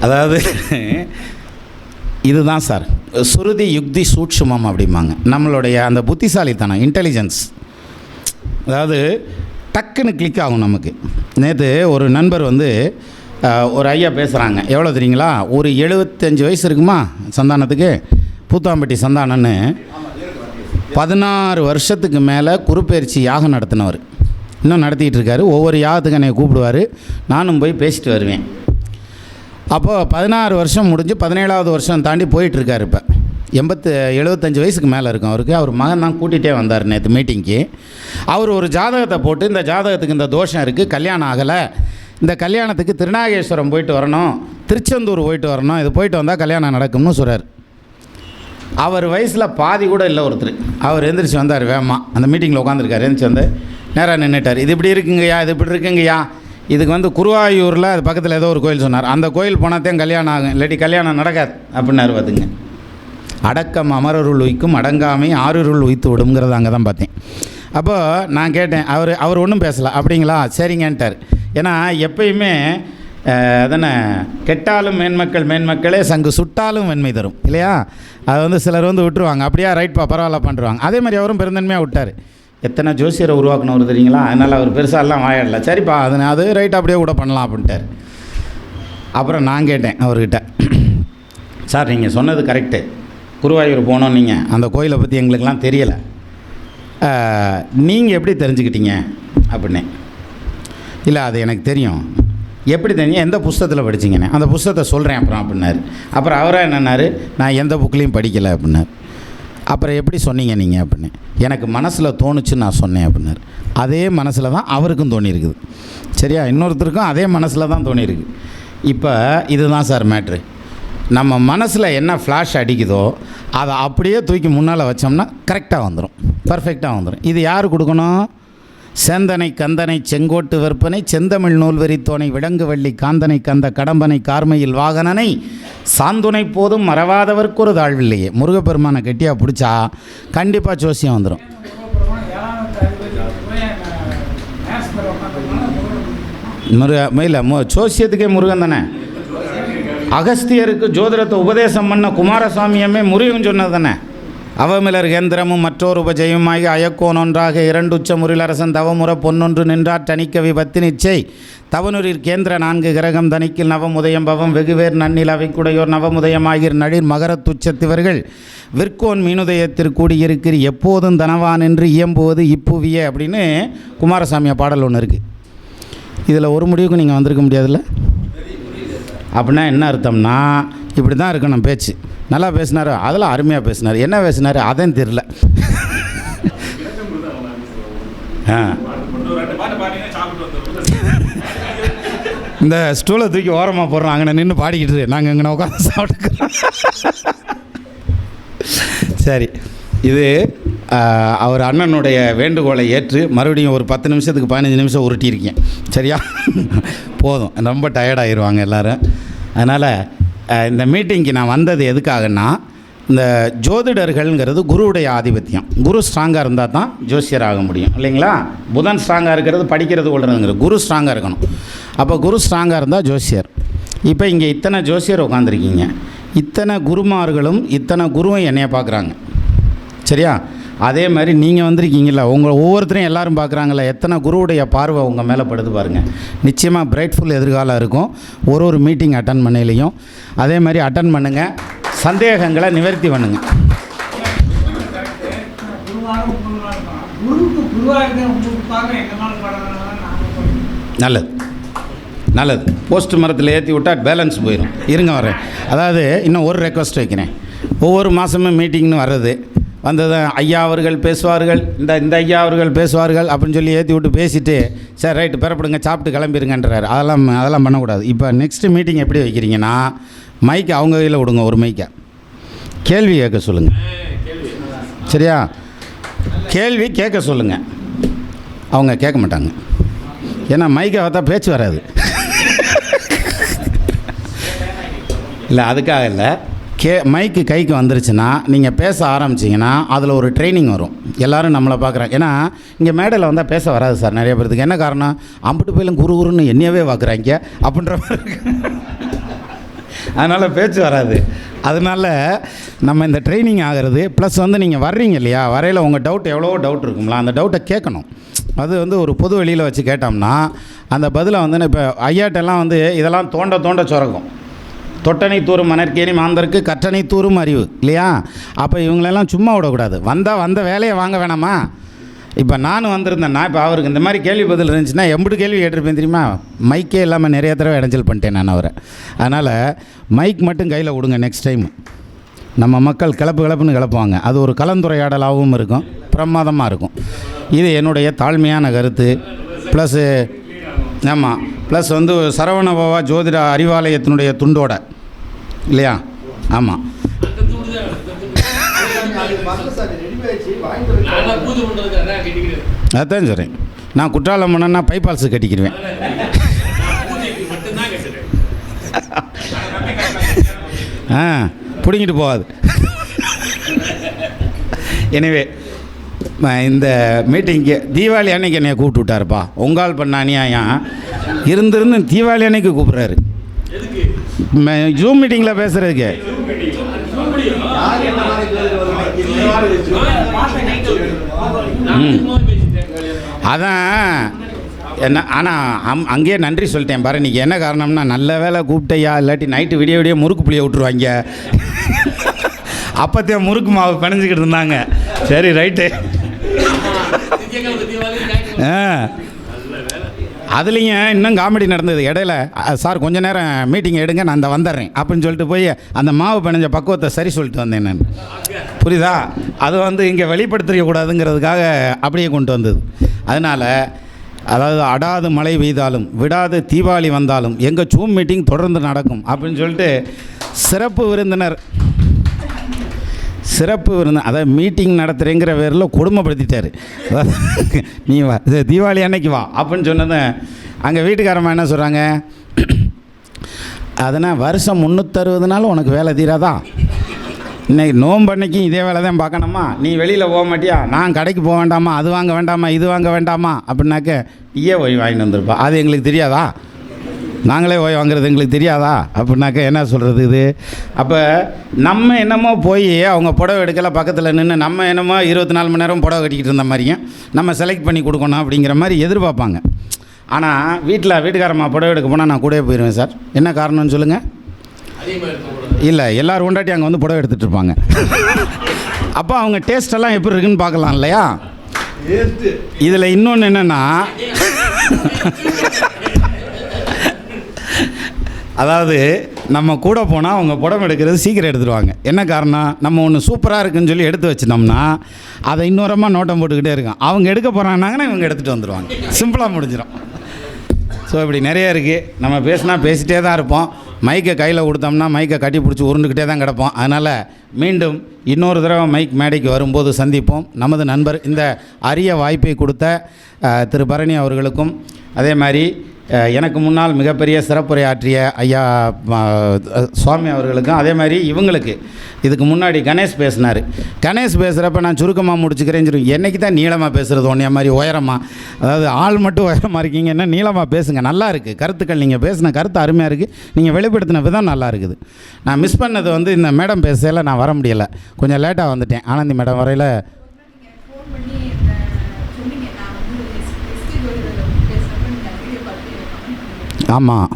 அதாவது இதுதான் சார் சுருதி யுக்தி சூட்சுமம் அப்படிம்பாங்க. நம்மளுடைய அந்த புத்திசாலித்தனம், இன்டெலிஜென்ஸ், அதாவது டக்குன்னு கிளிக் ஆகும் நமக்கு. நேற்று ஒரு நண்பர் வந்து ஒரு ஐயா பேசுகிறாங்க. எவ்வளோ தெரியுங்களா? ஒரு 75 வயசு இருக்குமா சந்தானத்துக்கு, பூத்தாம்பட்டி சந்தானன்னு 16 வருஷத்துக்கு மேலே குருப்பெயர்ச்சி யாகம் நடத்தினவர். இன்னும் நடத்திக்கிட்டு இருக்காரு. ஒவ்வொரு யாகத்துக்கு என்னை கூப்பிடுவார், நானும் போய் பேசிட்டு வருவேன். அப்போது 16 வருஷம் முடிஞ்சு 17ஆவது வருஷம் தாண்டி போயிட்டுருக்காரு. இப்போ 75 வயசுக்கு மேலே இருக்கும் அவருக்கு. அவர் மகன் தான் கூட்டிகிட்டே வந்தார் நேற்று மீட்டிங்க்கு. அவர் ஒரு ஜாதகத்தை போட்டு, இந்த ஜாதகத்துக்கு இந்த தோஷம் இருக்குது, கல்யாணம் ஆகலை, இந்த கல்யாணத்துக்கு திருநாகேஸ்வரம் போயிட்டு வரணும், திருச்செந்தூர் போயிட்டு வரணும், இது போயிட்டு வந்தால் கல்யாணம் நடக்கும்னு சொல்கிறார். அவர் வயசில் பாதி கூட இல்லை ஒருத்தர். அவர் எந்திரிச்சு வந்தார் வேகமாக, அந்த மீட்டிங்கில் உட்காந்துருக்கார். எந்திரிச்சு வந்து நேராக நின்றுட்டார். இது இப்படி இருக்குங்கய்யா, இது இப்படி இருக்குங்கய்யா, இதுக்கு வந்து குருவாயூரில் அது பக்கத்தில் ஏதோ ஒரு கோயில் சொன்னார், அந்த கோயில் போனால்தான் கல்யாணம் ஆகும், இல்லாட்டி கல்யாணம் நடக்காது அப்படின்னாரு. பார்த்துங்க, அடக்கம் அமரருள் உய்க்கும், அடங்காமை ஆறுருள் உய்த்து விடுங்கிறது அங்கே தான் பார்த்தேன். அப்போது நான் கேட்டேன், அவர் ஒன்றும் பேசலை. அப்படிங்களா, சரிங்கன்ட்டார். ஏன்னா எப்பயுமே அதனை கெட்டாலும் மேன்மக்களே சங்கு சுட்டாலும் வெண்மை தரும் இல்லையா? அது வந்து சிலர் வந்து விட்டுருவாங்க, அப்படியா ரைட்ப்பா பரவாயில்ல பண்ணுறாங்க. அதே மாதிரி அவரும் பெருந்தன்மையாக விட்டார். எத்தனை ஜோசியரை உருவாக்கணும் தெரியுங்களா? அதனால் அவர் பெருசாலாம் வாயாடல. சரிப்பா அது ரைட் அப்படியே கூட பண்ணலாம் அப்படின்ட்டார். அப்புறம் நான் கேட்டேன் அவர்கிட்ட, சார் நீங்கள் சொன்னது கரெக்டு, குருவாயூர் போனோம், நீங்கள் அந்த கோயிலை பற்றி எங்களுக்கெல்லாம் தெரியலை, நீங்கள் எப்படி தெரிஞ்சுக்கிட்டீங்க அப்படின்னே. இல்லை அது எனக்கு தெரியும். எப்படி தெரியும்? எந்த புஸ்தகத்தில் படிச்சிங்கண்ணே? அந்த புஸ்தகத்தை சொல்கிறேன் அப்புறம் அப்படின்னாரு. அப்புறம் அவராக என்னன்னாரு, நான் எந்த புக்லேயும் படிக்கலை அப்படின்னாரு. அப்புறம் எப்படி சொன்னீங்க நீங்கள் அப்படின்னு? எனக்கு மனசில் தோணுச்சு நான் சொன்னேன் அப்படின்னாரு. அதே மனசில் தான் அவருக்கும் தோணியிருக்குது. சரியா? இன்னொருத்தருக்கும் அதே மனசில் தான் தோணியிருக்கு. இப்போ இதுதான் சார் மேட்ரு. நம்ம மனசில் என்ன ஃப்ளாஷ் அடிக்குதோ அதை அப்படியே தூக்கி முன்னால் வச்சோம்னா கரெக்டாக வந்துடும், பர்ஃபெக்டாக வந்துடும். இது யார் கொடுக்கணும்? சேந்தனை கந்தனை செங்கோட்டு வெற்பனை செந்தமிழ் நூல்வெறி தோனை விலங்கு வள்ளி காந்தனை கந்த கடம்பனை கார்மையில் வாகனனை சாந்துணை போதும் மறவாதவர்க்கு ஒரு தாழ்வில்லையே. முருகப்பெருமானை கெட்டியாக பிடிச்சா கண்டிப்பாக ஜோசியம் வந்துடும். ஜோசியத்துக்கே முருகன் தானே. அகஸ்தியருக்கு ஜோதிடத்தை உபதேசம் பண்ண குமாரசாமியமே முருகன் சொன்னது தானே. அவமிலர் கேந்திரமும் மற்றொரு உபஜயமாகி அயக்கோன் ஒன்றாக இரண்டுச்ச முறிலரசன் தவமுற பொன்னொன்று நின்றார் தனிக்கவி பத்தி நிச்சை தவனுரிர் கேந்திர 4 கிரகம் தனிக்கில் நவமுதயம் பவம் வெகுவேர் நன்னில் அவைக்குடையோர் நவமுதயமாகிர் நடிர் மகரத்துச்சத்திவர்கள் விற்கோன் மீனுதயத்திற்கு கூடியிருக்கிறீர் எப்போதும் தனவான் என்று இயம்புவது இப்புவியே அப்படின்னு குமாரசாமியை பாடல் ஒன்று இருக்குது. இதில் ஒரு முடிவுக்கு நீங்கள் வந்திருக்க முடியாதுல்ல? அப்படின்னா என்ன அர்த்தம்னா, இப்படி தான் இருக்கணும் பேச்சு. நல்லா பேசினார், அதெல்லாம் அருமையாக பேசினார். என்ன பேசினார் அதான் தெரில. இந்த ஸ்டூலை தூக்கி ஓரமாக போடுறோம், அங்கே நின்று பாடிக்கிட்டு நாங்கள் இங்கே உட்காந்து சாப்பிட்டுக்கிறோம். சரி, இது அவர் அண்ணனுடைய வேண்டுகோளை ஏற்று மறுபடியும் ஒரு 10 நிமிஷத்துக்கு 15 நிமிஷம் உருட்டியிருக்கேன். சரியா? போதும், ரொம்ப டயர்டாகிடுவாங்க எல்லோரும். அதனால் இந்த மீட்டிங்க்கு நான் வந்தது எதுக்காகன்னா, இந்த ஜோதிடர்கள்ங்கிறது குருவுடைய ஆதிபத்தியம். குரு ஸ்ட்ராங்காக இருந்தால் தான் ஜோசியர் ஆக முடியும் இல்லைங்களா? புதன் ஸ்ட்ராங்காக இருக்கிறது படிக்கிறது கொள்றதுங்கிறது. குரு ஸ்ட்ராங்காக இருக்கணும். அப்போ குரு ஸ்ட்ராங்காக இருந்தால் ஜோசியர். இப்போ இங்கே இத்தனை ஜோசியர் உட்காந்துருக்கீங்க, இத்தனை குருமார்களும் இத்தனை குருவும் என்னைய பார்க்குறாங்க. சரியா? அதே மாதிரி நீங்கள் வந்திருக்கீங்களா, உங்கள் ஒவ்வொருத்தரையும் எல்லோரும் பார்க்குறாங்களா, எத்தனை குருவுடைய பார்வை உங்கள் மேலே படுது பாருங்கள். நிச்சயமாக பிரைட்ஃபுல் எதிர்காலம் இருக்கும். ஒரு மீட்டிங் அட்டன் பண்ணலையும் அதே மாதிரி அட்டன் பண்ணுங்கள், சந்தேகங்களை நிவர்த்தி பண்ணுங்கள். நல்லது நல்லது. போஸ்ட் மரத்தில் ஏற்றி விட்டால் பேலன்ஸ் போயிடும். இருங்க வரேன். அதாவது இன்னும் ஒரு ரெக்வஸ்ட் வைக்கிறேன். ஒவ்வொரு மாதமும் மீட்டிங்னு வர்றது வந்தது, ஐயா அவர்கள் பேசுவார்கள், இந்த ஐயா அவர்கள் பேசுவார்கள் அப்படின்னு சொல்லி ஏற்றி விட்டு பேசிவிட்டு சரி ரைட்டு பெறப்படுங்க சாப்பிட்டு கிளம்பிடுங்கன்றார். அதெல்லாம் பண்ணக்கூடாது. இப்போ நெக்ஸ்ட்டு மீட்டிங் எப்படி வைக்கிறீங்கன்னா, மைக்கை அவங்க கையில் விடுங்க, ஒரு மைக்கை கேள்வி கேட்க சொல்லுங்கள். சரியா? கேள்வி கேட்க சொல்லுங்கள். அவங்க கேட்க மாட்டாங்க, ஏன்னா மைக்கை பார்த்தா பேச்சு வராது. இல்லை அதுக்காக இல்லை, மைக்கு கைக்கு வந்துருச்சுன்னா நீங்கள் பேச ஆரம்பிச்சிங்கன்னா அதில் ஒரு ட்ரைனிங் வரும். எல்லோரும் நம்மளை பார்க்குறாங்க. ஏன்னா இங்கே மேடையில் வந்தால் பேச வராது சார் நிறைய பேருக்கு. என்ன காரணம்? அம்பிட்டு போயிலும் குருன்னு என்னையவே பார்க்குறாங்க அப்படின்ற மாதிரி. அதனால் பேச்சு வராது. அதனால் நம்ம இந்த ட்ரைனிங் ஆகிறது ப்ளஸ் வந்து நீங்கள் வர்றீங்க இல்லையா, வரையில் உங்கள் டவுட் எவ்வளோ டவுட் இருக்குங்களா, அந்த டவுட்டை கேட்கணும். அது வந்து ஒரு பொது வெளியில் வச்சு கேட்டோம்னா அந்த பதிலை வந்து இப்போ ஐயாட்டெல்லாம் வந்து இதெல்லாம் தோண்ட தோண்ட சுரக்கும். தொட்டனை தூரும் மணற்கேணி மாந்தருக்கு கற்றனை தூரும் அறிவு இல்லையா? அப்போ இவங்களெல்லாம் சும்மா விடக்கூடாது. வந்த வேலையை வாங்க வேணாமா? இப்போ நான் வந்திருந்தேன்னா இப்போ அவருக்கு இந்த மாதிரி கேள்வி பதில் இருந்துச்சுன்னா எம்பிட்டு கேள்வி கேட்டிருப்பேன் தெரியுமா? மைக்கே இல்லாமல் நிறைய தடவை இடைஞ்சல் பண்ணிட்டேன் நான் அவரை. அதனால் மைக் மட்டும் கையில் விடுங்க. நெக்ஸ்ட் டைம் நம்ம மக்கள் கிளப்புன்னு கிளப்புவாங்க. அது ஒரு கலந்துரையாடலாகவும் இருக்கும், பிரமாதமாக இருக்கும். இது என்னுடைய தாழ்மையான கருத்து. ப்ளஸ்ஸு ஆமாம், ப்ளஸ் வந்து சரவணபவா ஜோதிட அறிவாலயத்தினுடைய துண்டோட இல்லையா? ஆமாம், அதான் சொல்கிறேன். நான் குற்றாலம் போனேன்னா பைபால்ஸு கட்டிக்கிடுவேன். பிடிங்கிட்டு போகாது. எனவே இந்த மீட்டிங்கு தீபாவளி அன்னைக்கு என்னை கூப்பிட்டு விட்டாருப்பா. உங்கால் பண்ண அநியாயம் இருந்து தீபாவளி அன்னைக்கு கூப்பிட்றாரு ஜூம் மீட்டிங்கில் பேசுகிறதுக்கு. அதான் என்ன, ஆனால் அங்கேயே நன்றி சொல்லிட்டேன் பாரு. இன்றைக்கி என்ன காரணம்னா நல்ல வேலை கூப்பிட்டையா, இல்லாட்டி நைட்டு விடிய முறுக்கு புளியை விட்டுருவாங்க. அப்போத்தே முறுக்கு மாவு பிணைஞ்சிக்கிட்டு இருந்தாங்க. சரி ரைட்டு. அதுலேயும் இன்னும் காமெடி நடந்தது இடையில. சார் கொஞ்சம் நேரம் மீட்டிங் எடுங்க, நான் அந்த வந்துடுறேன் அப்படின்னு சொல்லிட்டு போய் அந்த மாவு பிணைஞ்ச பக்குவத்தை சரி சொல்லிட்டு வந்தேன் நான். புரியுதா? அது வந்து இங்கே வெளிப்படுத்திக்கக்கூடாதுங்கிறதுக்காக அப்படியே கொண்டு வந்தது. அதனால் அதாவது அடாது மழை பெய்தாலும் விடாது தீபாவளி வந்தாலும் எங்கள் ஜூம் மீட்டிங் தொடர்ந்து நடக்கும் அப்படின்னு சொல்லிட்டு சிறப்பு விருந்தினர் அதாவது மீட்டிங் நடத்துகிறேங்கிற பேரில் கொடுமைப்படுத்திட்டார். நீ வா, தீபாவளி அன்னைக்கு வா அப்படின்னு சொன்னதும் அங்கே வீட்டுக்காரம்மா என்ன சொல்கிறாங்க, அதனால் வருஷம் 360 நாள் உனக்கு வேலை தீராதா? இன்றைக்கி நோம்பு அன்னைக்கும் இதே வேலை தான் பார்க்கணுமா? நீ வெளியில் போக மாட்டியா? நான் கடைக்கு போக வேண்டாமா? அது வாங்க வேண்டாமா? இது வாங்க வேண்டாமா? அப்படின்னாக்க நீயே போய் வாங்கிட்டு வந்துருப்பா. அது எங்களுக்கு தெரியாதா? நாங்களே போய் வாங்குறது எங்களுக்கு தெரியாதா? அப்படின்னாக்க என்ன சொல்கிறது இது? அப்போ நம்ம என்னமோ போய் அவங்க புடவை எடுக்கல பக்கத்தில் நின்று நம்ம என்னமோ 24 மணி நேரம் புடவை கட்டிக்கிட்டு இருந்த மாதிரியும் நம்ம செலக்ட் பண்ணி கொடுக்கணும் அப்படிங்கிற மாதிரி எதிர்பார்ப்பாங்க. ஆனால் வீட்டுக்காரம்மா புடவை எடுக்க போனால் நான் கூடவே போயிடுவேன் சார். என்ன காரணம்னு சொல்லுங்கள். இல்லை, எல்லோரும் கொண்டாட்டி அங்கே வந்து புடவை எடுத்துகிட்டு இருப்பாங்க. அப்போ அவங்க டேஸ்டெல்லாம் எப்படி இருக்குன்னு பார்க்கலாம் இல்லையா? இதில் இன்னொன்று என்னென்னா, அதாவது நம்ம கூட போனால் அவங்க புடவை எடுக்கிறது சீக்கிரம் எடுத்துடுவாங்க. என்ன காரணம்? நம்ம ஒன்று சூப்பராக இருக்குன்னு சொல்லி எடுத்து வச்சிட்டோம்னா அதை இன்னொருமா நோட்டம் போட்டுக்கிட்டே இருக்கோம். அவங்க எடுக்க போகிறாங்கன்னாங்கன்னா இவங்க எடுத்துகிட்டு வந்துடுவாங்க. சிம்பிளாக முடிஞ்சிடும். ஸோ இப்படி நிறைய இருக்குது. நம்ம பேசினா பேசிகிட்டே தான் இருப்போம். மைக்கை கையில் கொடுத்தோம்னா மைக்கை கட்டி பிடிச்சி உருண்டுக்கிட்டே தான் கிடப்போம். அதனால் மீண்டும் இன்னொரு தடவை மைக் மேடைக்கு வரும்போது சந்திப்போம். நமது நண்பர் இந்த அரிய வாய்ப்பை கொடுத்த திரு பரணி அவர்களுக்கும், அதே மாதிரி எனக்கு முன்னால் மிகப்பெரிய சிறப்புரையாற்றிய ஐயா சுவாமி அவர்களுக்கும், அதே மாதிரி இவங்களுக்கு இதுக்கு முன்னாடி கணேஷ் பேசினார். கணேஷ் பேசுகிறப்ப நான் சுருக்கமாக முடிச்சுக்கிறேன்னு சொல்லி, என்றைக்கு தான் நீளமாக பேசுகிறது ஒன்றைய மாதிரி உயரமாக, அதாவது ஆள் மட்டும் உயரமாக இருக்கீங்க, என்ன நீளமாக பேசுங்க. நல்லா இருக்குது கருத்துக்கள், நீங்கள் பேசின கருத்து அருமையாக இருக்குது, நீங்கள் வெளிப்படுத்தின விதம் நல்லா இருக்குது. நான் மிஸ் பண்ணது வந்து இந்த மேடம் பேசல நான் வர முடியலை, கொஞ்சம் லேட்டாக வந்துட்டேன். ஆனந்தி மேடம் வரையில் ஆமாம்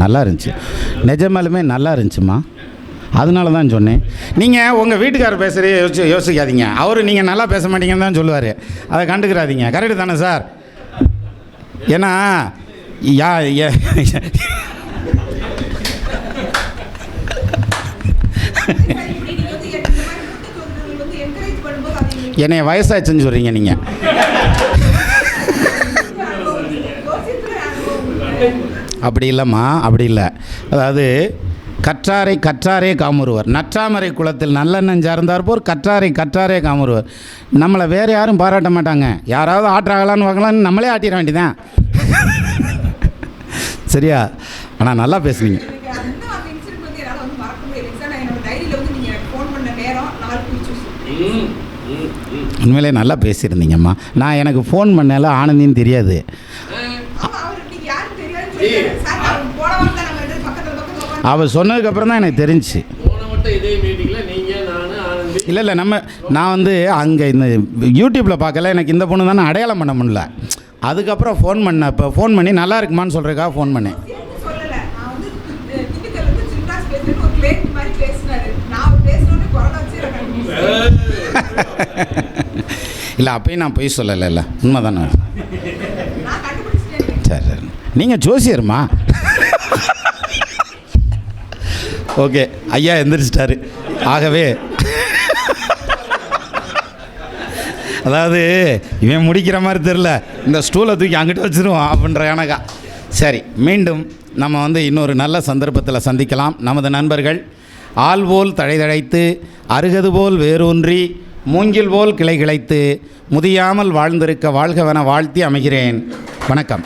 நல்லா இருந்துச்சு. நிஜமாலுமே நல்லா இருந்துச்சுமா. அதனால தான் சொன்னேன். நீங்கள் உங்கள் வீட்டுக்காரர் பேசுகிறே யோசிக்காதீங்க. அவர் நீங்கள் நல்லா பேச மாட்டீங்கன்னு தான் சொல்லுவார். அதை கண்டுக்கிறாதீங்க. கரெக்டு தானே சார்? ஏன்னா என்னை வயசாச்சுன்னு சொல்கிறீங்க நீங்கள். அப்படி இல்லைம்மா, அப்படி இல்லை. அதாவது கற்றாரை காமுறுவர், நற்றாமரை குளத்தில் நல்லெண்ணம் சார்ந்தார் போர் கற்றாரை காமுறுவர். நம்மளை வேறு யாரும் பாராட்ட மாட்டாங்க. யாராவது ஆற்றாகலான்னு பார்க்கலான்னு நம்மளே ஆட்டிட வேண்டியதான். சரியா? ஆனால் நல்லா பேசுனீங்க. உண்மையிலே நல்லா பேசியிருந்தீங்கம்மா. நான் எனக்கு ஃபோன் பண்ணல ஆனந்தின்னு தெரியாது. அவள் சொன்னதுக்கப்புறம் தான் எனக்கு தெரிஞ்சிச்சு. இல்லை நான் வந்து அங்கே இந்த யூடியூப்பில் பார்க்கல, எனக்கு இந்த பொண்ணு தானே அடையாளம் பண்ண முடியல. அதுக்கப்புறம் ஃபோன் பண்ணேன். இப்போ ஃபோன் பண்ணி நல்லா இருக்குமான்னு சொல்கிறதுக்காக ஃபோன் பண்ணேன். இல்லை அப்பயும் நான் பொய் சொல்லலை, உண்மை தானே. சரி சரி, நீங்கள் ஜோசியருமா? ஓகே, ஐயா எந்திரிச்சிட்டாரு. ஆகவே அதாவது இவன் முடிக்கிற மாதிரி தெரில, இந்த ஸ்டூலை தூக்கி அங்கிட்ட வச்சுருவோம் அப்படின்ற எனக்கா. சரி, மீண்டும் நம்ம வந்து இன்னொரு நல்ல சந்தர்ப்பத்தில் சந்திக்கலாம். நமது நண்பர்கள் ஆள் போல் தழைதழைத்து, அருகது போல் வேரூன்றி, மூங்கில் போல் கிளை கிளைத்து, முதியாமல் வாழ்ந்திருக்க வாழ்கவென வாழ்த்தி அமைகிறேன். வணக்கம்.